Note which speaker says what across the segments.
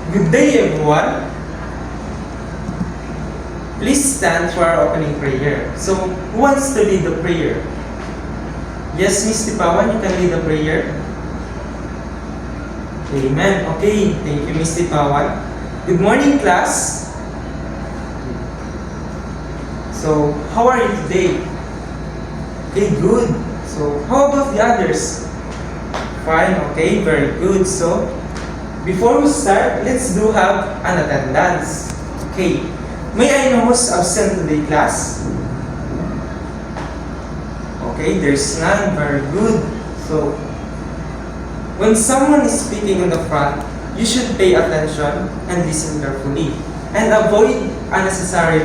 Speaker 1: Good day, everyone. Please stand for our opening prayer. So, who wants to lead the prayer? Yes, Miss Tipawan, you can lead the prayer. Amen. Okay, thank you, Miss Tipawan. Good morning, class. So, how are you today? Okay, good. So, how about the others? Fine, okay, very good. So, before we start, let's do have an attendance. Okay, may I know who's absent today, class? Okay, there's none, very good. So, when someone is speaking in the front, you should pay attention and listen carefully and avoid unnecessary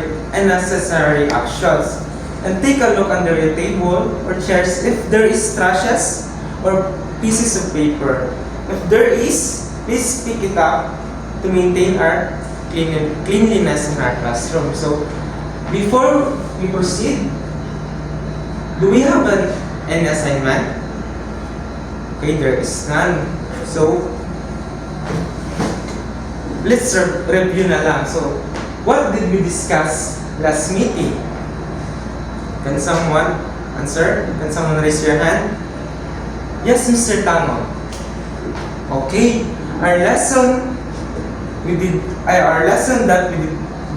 Speaker 1: actions. And take a look under your table or chairs if there is trashes or pieces of paper. If there is, please pick it up to maintain our cleanliness in our classroom. So, before we proceed, do we have any assignment? Okay, there is none. So, let's review na lang. So, what did we discuss last meeting? Can someone answer? Can someone raise your hand? Yes, Mr. Tango. Okay, our lesson that we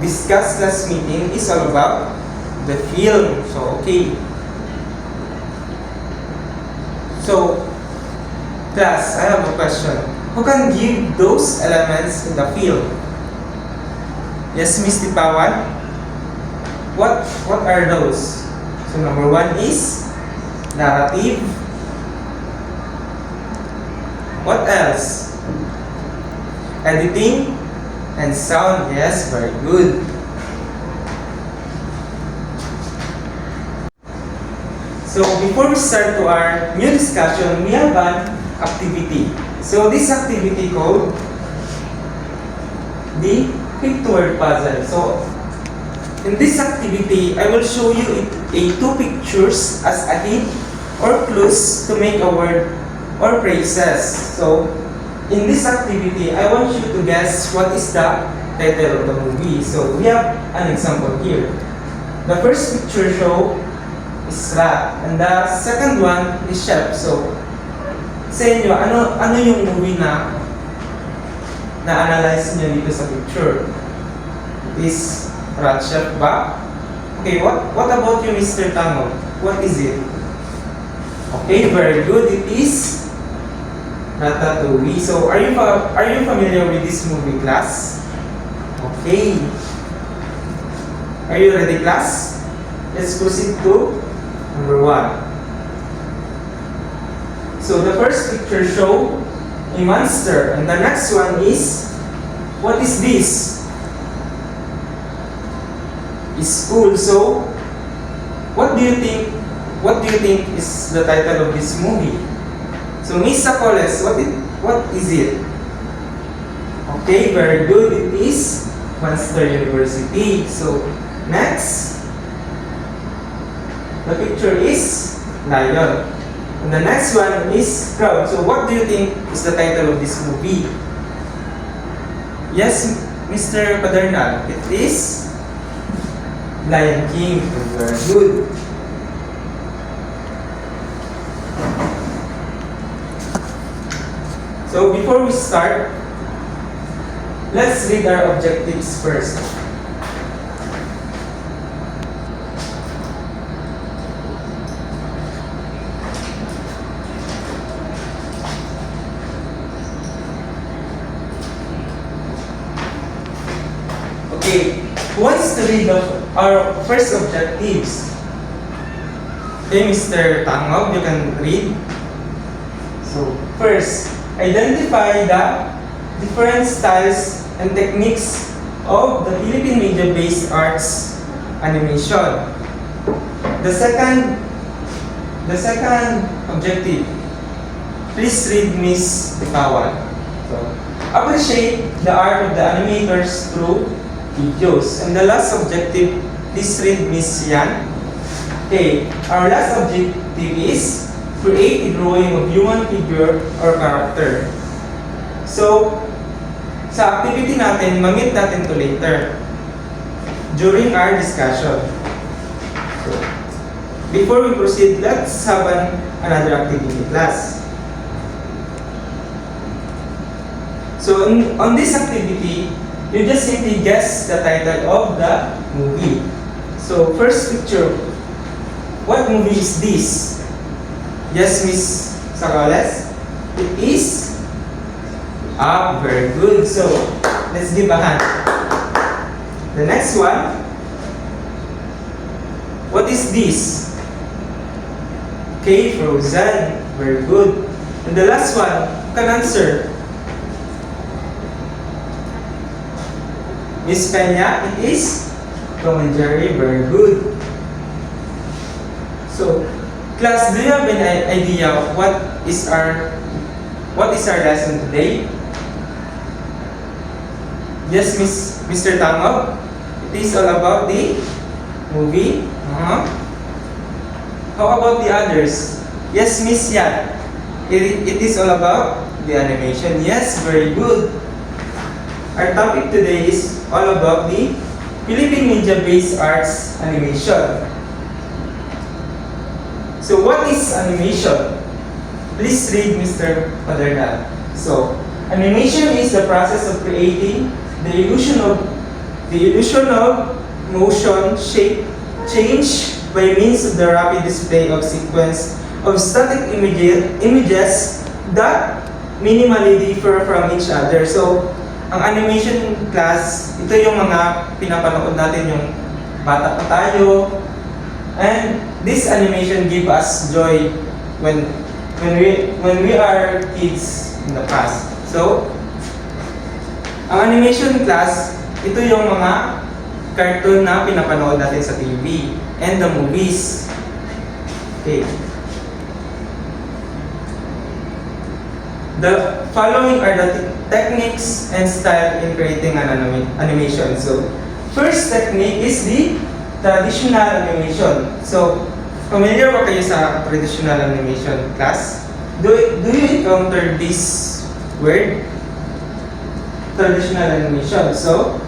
Speaker 1: discussed last meeting is all about the film. So, okay. So, class, I have a question. Who can give those elements in the film? Yes, Miss Tipawan. What are those? So, number one is narrative. What else? Editing and sound. Yes, very good. So, before we start to our new discussion, we have an activity. So, this activity called the picture puzzle. So, in this activity, I will show you two pictures as a hint or clues to make a word or phrases. So, in this activity, I want you to guess what is the title of the movie. So, we have an example here. The first picture show is rat, and the second one is chef. So, sa inyo, ano yung movie na na-analyze niyo dito sa picture? Is rat chef ba? Okay, what about you, Mr. Tango? What is it? Okay, very good. It is Ratatouille. So, are you familiar with this movie, class? Okay. Are you ready, class? Let's proceed to number one. So, the first picture show a monster, and the next one is, what is this? Is school. So, what do you think is the title of this movie? So, Miss Sacoles, what is it? Okay, very good. It is Monster University. So, next, the picture is lion. And the next one is crowd. So, what do you think is the title of this movie? Yes, Mr. Padernal, it is Lion King. Very good. So, before we start, let's read our objectives first. Okay, who wants to read our first objectives? Okay, Mr. Tangog, you can read. So, first, identify the different styles and techniques of the Philippine media-based arts animation. The second objective, please read Miss Tipawan. So, appreciate the art of the animators through videos. And the last objective, please read Miss Yan. Okay, our last objective is create a drawing of human figure or character. So sa activity natin, mamit natin to later during our discussion. So, before we proceed, let's have another activity class. So, on this activity, you just simply guess the title of the movie. So, first picture, what movie is this? Yes, Miss Sacales? It is? Very good. So, let's give a hand. The next one, what is this? Okay, Frozen. Very good. And the last one, you can answer. Miss Peña, it is Tom and Jerry. Very good. So, class, do you have an idea of what is our lesson today? Yes, Mr. Tangob. It is all about the movie. How about the others? Yes, Miss Yan. It is all about the animation. Yes, very good. Our topic today is all about the Philippine Media-Based Arts Animation. So what is animation? Please read Mr. Padernal. So, animation is the process of creating the illusion of motion, shape, change by means of the rapid display of sequence of static images that minimally differ from each other. So, ang animation class, ito yung mga pinapanood natin yung bata pa tayo. And this animation give us joy when we are kids in the past. So, ang animation class, ito yung mga cartoon na pinapanood natin sa TV and the movies. Okay. The following are the techniques and style in creating an animation. So, first technique is the traditional animation. So, familiar ba kayo sa traditional animation class? Do you encounter this word? Traditional animation. So,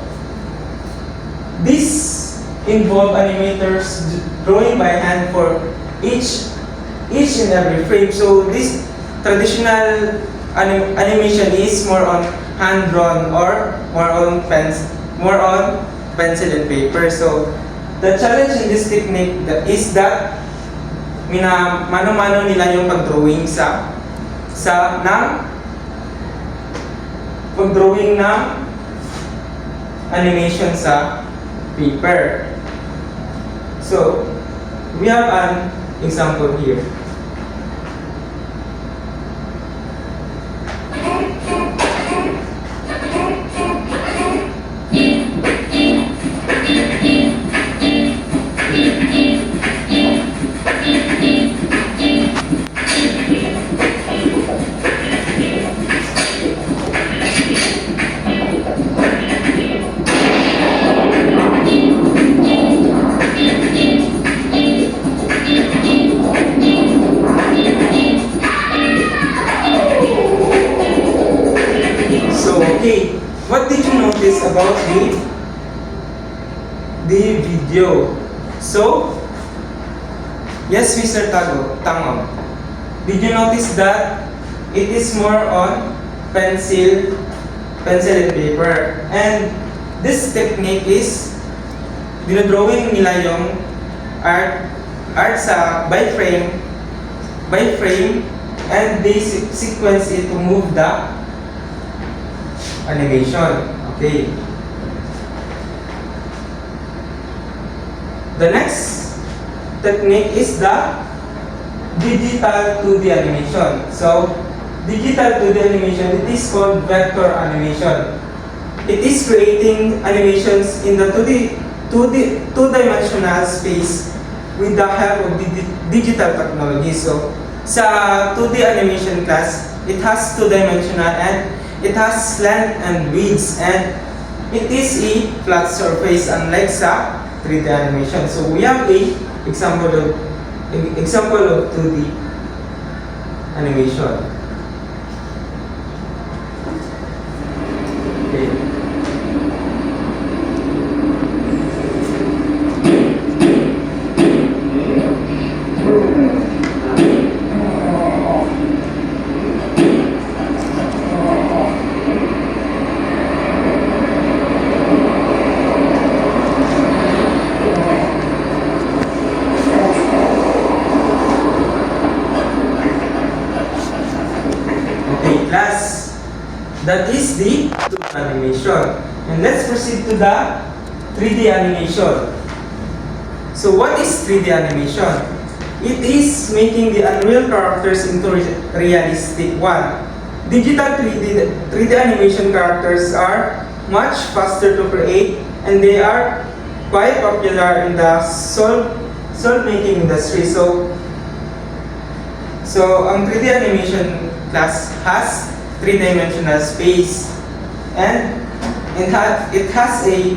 Speaker 1: this involve animators drawing by hand for each and every frame. So, this traditional animation is more on hand-drawn or more on pencil and paper. So, the challenge in this technique is that mano-mano nila yung pag-drawing pag-drawing ng animation sa paper. So, we have an example here. Okay, what did you notice about the video? So, yes, Mr. Tango, did you notice that it is more on pencil and paper? And this technique is dinodrawing nila yung art by frame, and they sequence it to move the animation. Okay. The next technique is the digital 2D animation. So, digital 2D animation, it is called vector animation. It is creating animations in the two-dimensional space with the help of digital technology. So, sa 2D animation class, it has two-dimensional and it has length and width, and it is a flat surface unlike sa 3D animation. So we have a example of 2D animation. Okay. That is the 2D animation. And let's proceed to the 3D animation. So what is 3D animation? It is making the unreal characters into realistic one. Digital 3D animation characters are much faster to create, and they are quite popular in the soul making industry. So ang 3D animation class has three-dimensional space, and it has a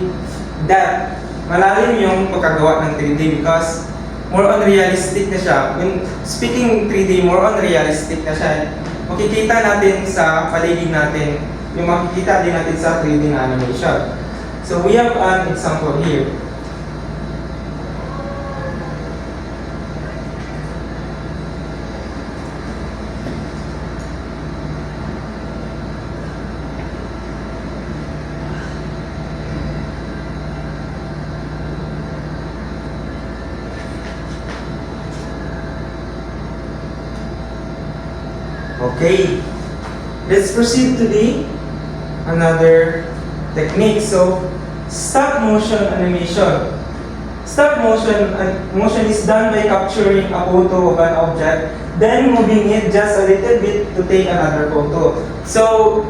Speaker 1: depth. Malalim yung pagkagawa ng 3D because more on realistic na siya. When speaking 3D, more on realistic na siya. Makikita natin sa paligid natin, yung makikita din natin sa 3D na animation. So we have an example here. Okay, let's proceed to the another technique. So, stop motion animation. Stop motion is done by capturing a photo of an object, then moving it just a little bit to take another photo. So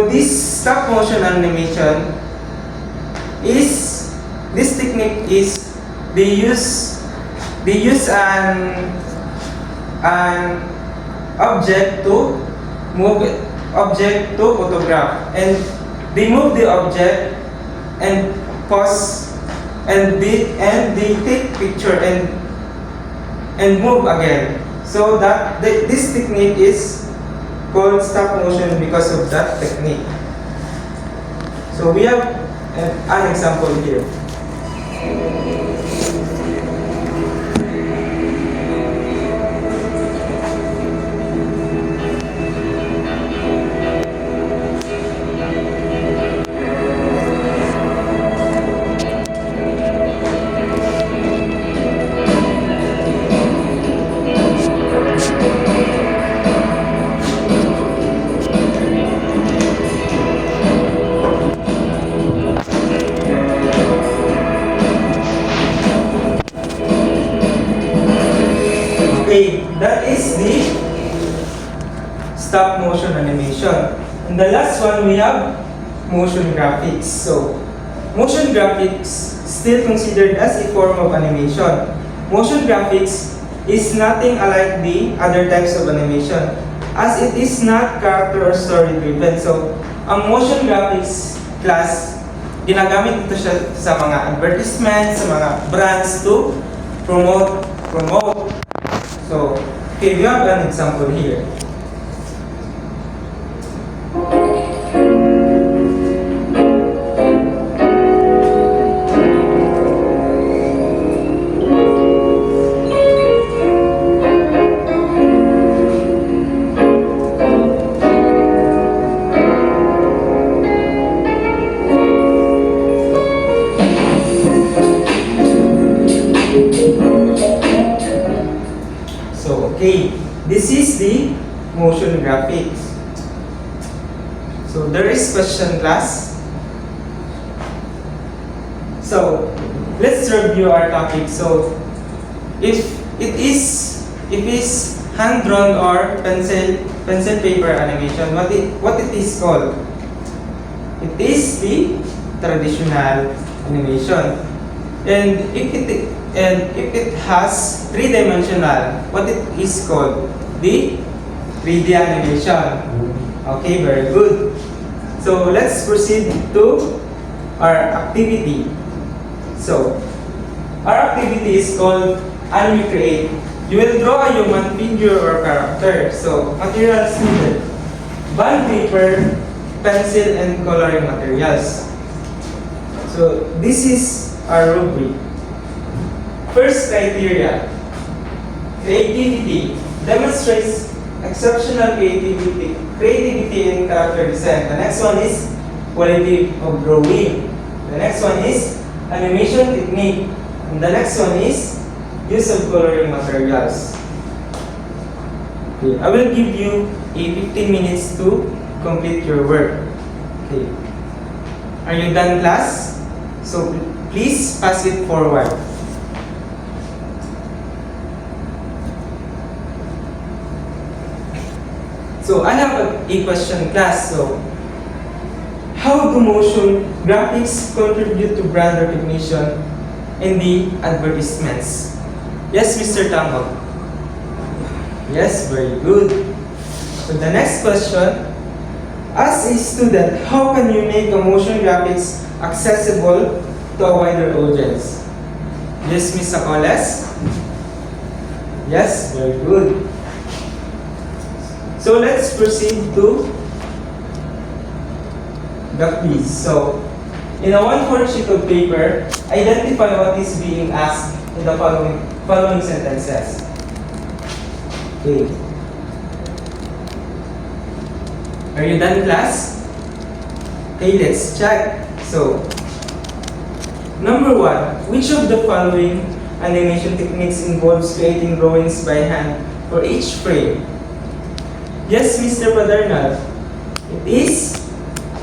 Speaker 1: this stop motion animation is, this technique is they use an object to photograph, and they move the object and pause, and they take picture and move again. So that this technique is called stop motion because of that technique. So we have an example here. Okay, that is the stop motion animation. And the last one, we have motion graphics. So, motion graphics still considered as a form of animation. Motion graphics is nothing unlike the other types of animation, as it is not character or story driven. So, ang motion graphics class, ginagamit ito siya sa mga advertisements, sa mga brands to promote. So, okay, we have an example here. Okay, this is the motion graphics. So there is question class. So let's review our topic. So if it is hand drawn or pencil paper animation, what it is called? It is the traditional animation. And if it has three-dimensional, what it is called? The 3D animation. Okay, very good. So let's proceed to our activity. So our activity is called Anime Create. You will draw a human figure or character. So materials needed: bond paper, pencil, and coloring materials. So this is our rubric. First criteria: creativity. Demonstrates exceptional creativity in character design. The next one is quality of drawing. The next one is animation technique. And the next one is use of coloring materials. Okay, I will give you a 15 minutes to complete your work. Okay. Are you done, class? So please pass it forward. So I have a question, class. So how do motion graphics contribute to brand recognition in the advertisements? Yes, Mr. Tango. Yes, very good. So the next question, as a student, how can you make a motion graphics accessible to a wider audience? Yes, Ms. Acoles? Yes, very good. So let's proceed to the quiz. So, in a 1/4 sheet of paper, identify what is being asked in the following sentences. Okay. Are you done, class? Okay, let's check. So, number 1, which of the following animation techniques involves creating drawings by hand for each frame? Yes, Mr. Padernal. It is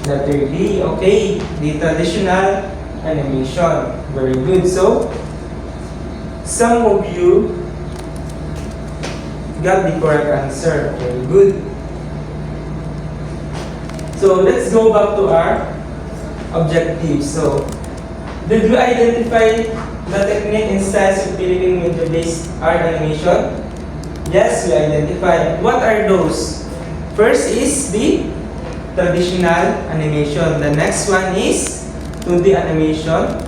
Speaker 1: letter D. Okay, the traditional animation. Very good. So, some of you got the correct answer. Very good. So, let's go back to our objective. So, did we identify the technique and styles of Philippine media-based art animation? Yes, we identified. What are those? First is the traditional animation. The next one is 2D animation.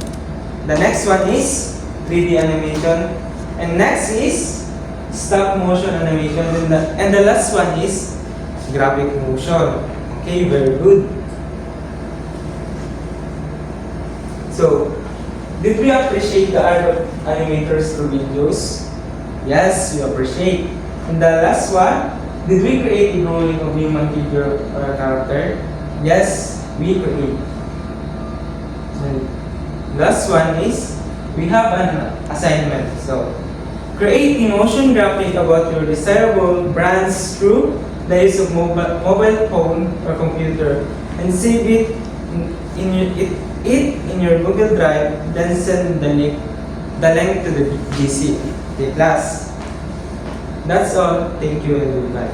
Speaker 1: The next one is 3D animation. And next is stop motion animation. And the last one is graphic motion. Okay, very good. So, did we appreciate the art of animators through videos? Yes, we appreciate. And the last one, did we create a drawing of human figure or a character? Yes, we create. And last one is, we have an assignment. So, create a motion graphic about your desirable brands through the use of mobile phone or computer and save it in your Google Drive, then send the link to the GC. Okay, class. That's all. Thank you and goodbye.